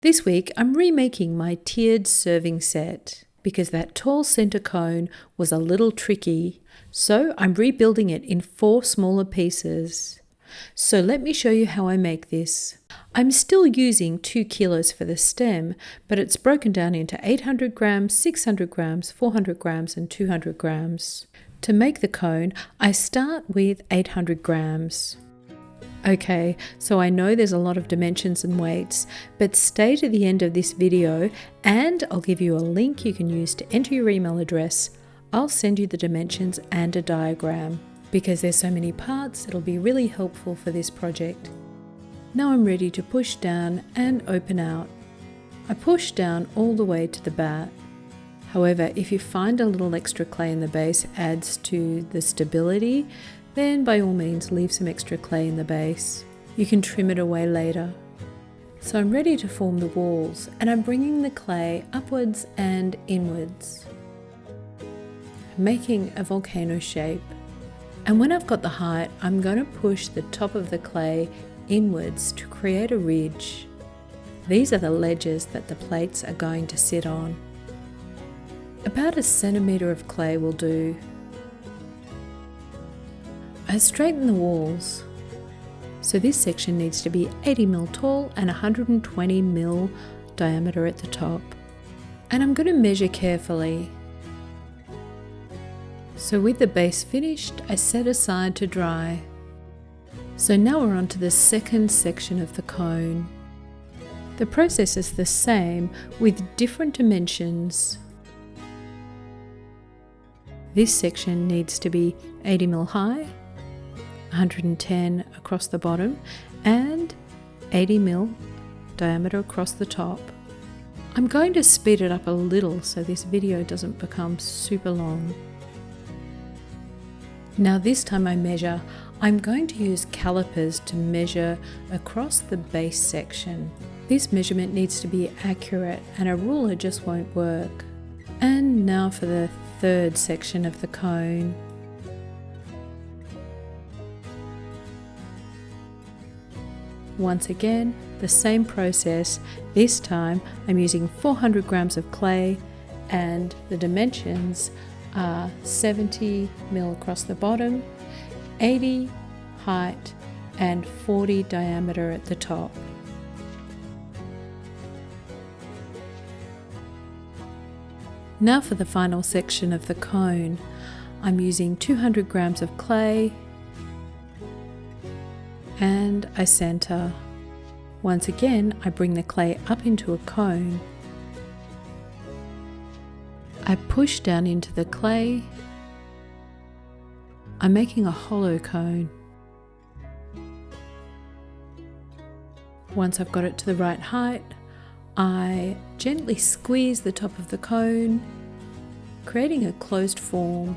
This week I'm remaking my tiered serving set because that tall center cone was a little tricky, so I'm rebuilding it in 4 smaller pieces. So let me show you how I make this. I'm still using 2 kilos for the stem, but it's broken down into 800 grams, 600 grams, 400 grams and 200 grams. To make the cone, I start with 800 grams. Okay, so I know there's a lot of dimensions and weights, but stay to the end of this video and I'll give you a link you can use to enter your email address. I'll send you the dimensions and a diagram. Because there's so many parts, it'll be really helpful for this project. Now I'm ready to push down and open out. I push down all the way to the bat. However, if you find a little extra clay in the base adds to the stability, then by all means leave some extra clay in the base. You can trim it away later. So I'm ready to form the walls and I'm bringing the clay upwards and inwards, making a volcano shape. And when I've got the height, I'm going to push the top of the clay inwards to create a ridge. These are the ledges that the plates are going to sit on. About 1 centimetre of clay will do. I straighten the walls. So this section needs to be 80 mm tall and 120 mm diameter at the top. And I'm going to measure carefully. So with the base finished, I set aside to dry. So now we're on to the second section of the cone. The process is the same with different dimensions. This section needs to be 80 mm high, 110 across the bottom and 80 mm diameter across the top. I'm going to speed it up a little so this video doesn't become super long. Now this time I measure, I'm going to use calipers to measure across the base section. This measurement needs to be accurate and a ruler just won't work. And now for the third section of the cone. Once again, the same process. This time I'm using 400 grams of clay and the dimensions are 70 mm across the bottom, 80 height and 40 diameter at the top. Now for the final section of the cone, I'm using 200 grams of clay and I center. Once again, I bring the clay up into a cone. I push down into the clay. I'm making a hollow cone. Once I've got it to the right height, I gently squeeze the top of the cone, creating a closed form.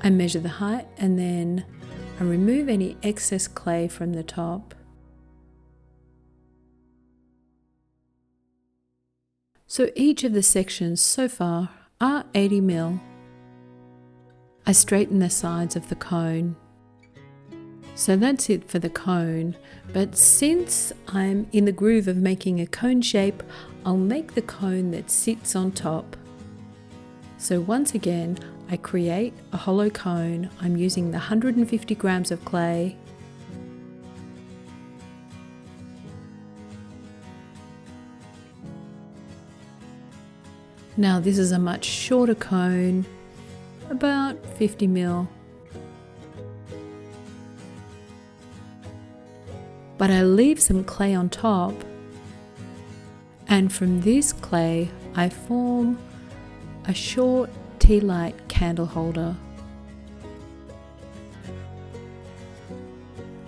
I measure the height and then I remove any excess clay from the top. So each of the sections so far are 80 mm. I straighten the sides of the cone. So that's it for the cone, but since I'm in the groove of making a cone shape, I'll make the cone that sits on top. So once again, I create a hollow cone. I'm using the 150 grams of clay. Now this is a much shorter cone, about 50 mm. But I leave some clay on top, and from this clay I form a short tea light candle holder.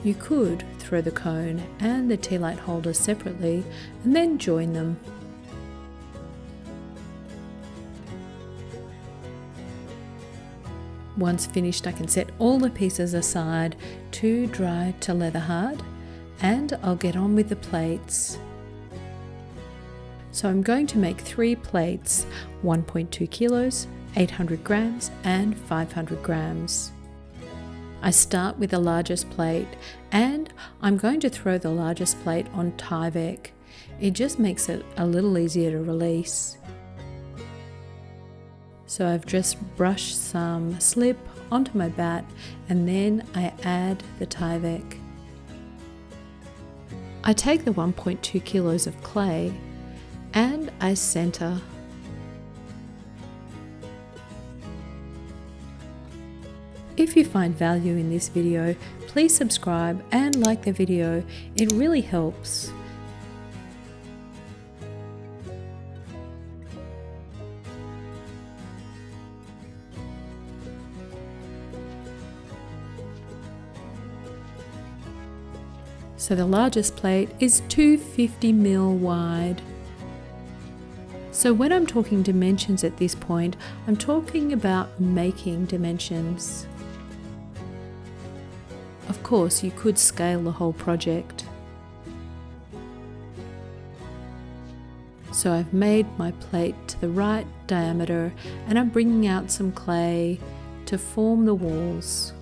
You could throw the cone and the tea light holder separately and then join them. Once finished, I can set all the pieces aside to dry to leather hard, and I'll get on with the plates. So I'm going to make 3 plates, 1.2 kilos, 800 grams and 500 grams. I start with the largest plate, and I'm going to throw the largest plate on TYVEK. It just makes it a little easier to release. So I've just brushed some slip onto my bat, and then I add the TYVEK. I take the 1.2 kilos of clay and I center. If you find value in this video, please subscribe and like the video. It really helps. So the largest plate is 250 ml wide. So when I'm talking dimensions at this point, I'm talking about making dimensions. Of course, you could scale the whole project. So I've made my plate to the right diameter, and I'm bringing out some clay to form the walls.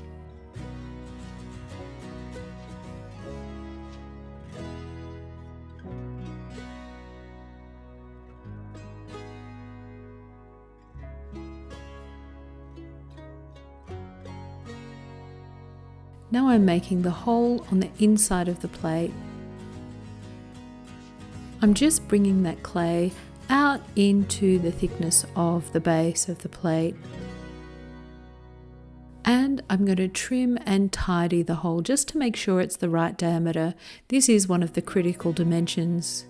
Now I'm making the hole on the inside of the plate. I'm just bringing that clay out into the thickness of the base of the plate. And I'm going to trim and tidy the hole just to make sure it's the right diameter. This is one of the critical dimensions.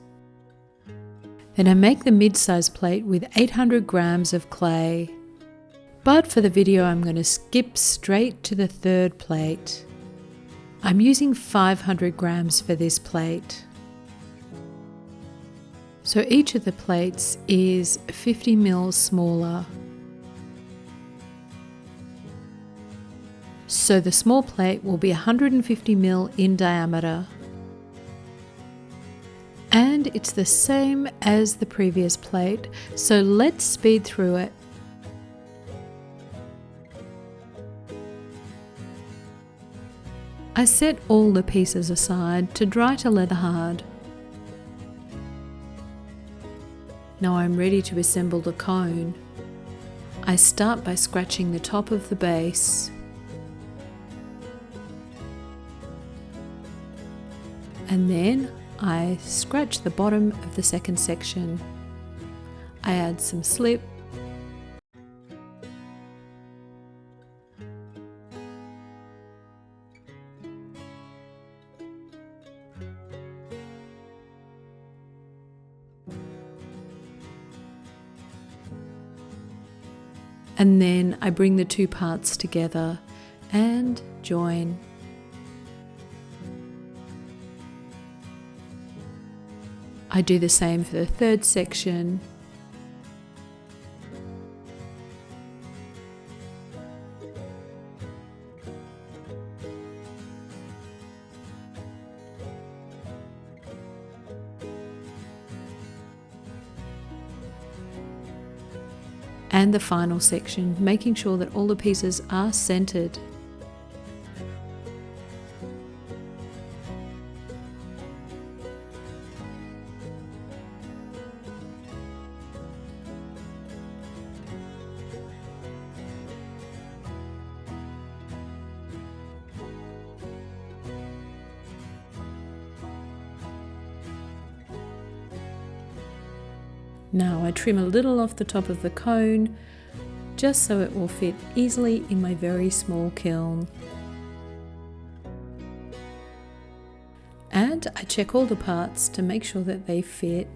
Then I make the mid-size plate with 800 grams of clay. But for the video, I'm going to skip straight to the third plate. I'm using 500 grams for this plate. So each of the plates is 50 ml smaller. So the small plate will be 150 ml in diameter. And it's the same as the previous plate, so let's speed through it. I set all the pieces aside to dry to leather hard. Now I'm ready to assemble the cone. I start by scratching the top of the base. And then I scratch the bottom of the second section. I add some slip. And then I bring the two parts together and join. I do the same for the third section. And the final section, making sure that all the pieces are centered. Now I trim a little off the top of the cone, just so it will fit easily in my very small kiln. And I check all the parts to make sure that they fit.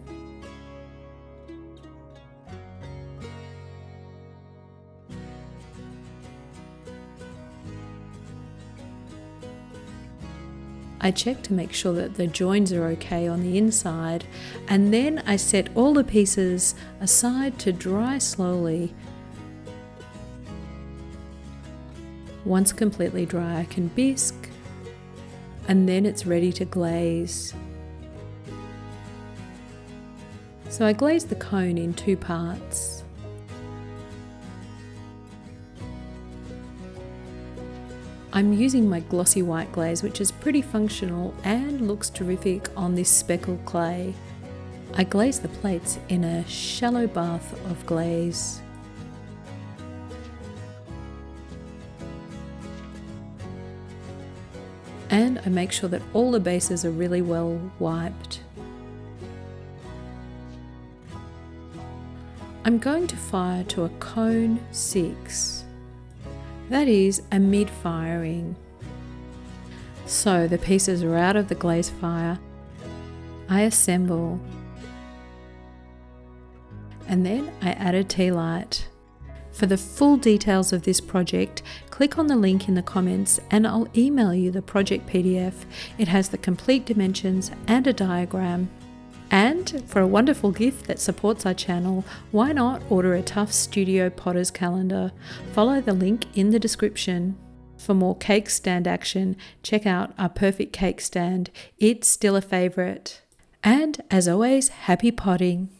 I check to make sure that the joins are okay on the inside, and then I set all the pieces aside to dry slowly. Once completely dry, I can bisque, and then it's ready to glaze. So I glaze the cone in two parts. I I'm using my glossy white glaze, which is pretty functional and looks terrific on this speckled clay. I glaze the plates in a shallow bath of glaze. And I make sure that all the bases are really well wiped. I'm going to fire to a cone 6. That is a mid-firing. So the pieces are out of the glaze fire. I assemble. And then I add a tea light. For the full details of this project, click on the link in the comments and I'll email you the project PDF. It has the complete dimensions and a diagram. And for a wonderful gift that supports our channel, why not order a Tufts Studio Potter's Calendar? Follow the link in the description. For more cake stand action, check out our perfect cake stand. It's still a favourite. And as always, happy potting!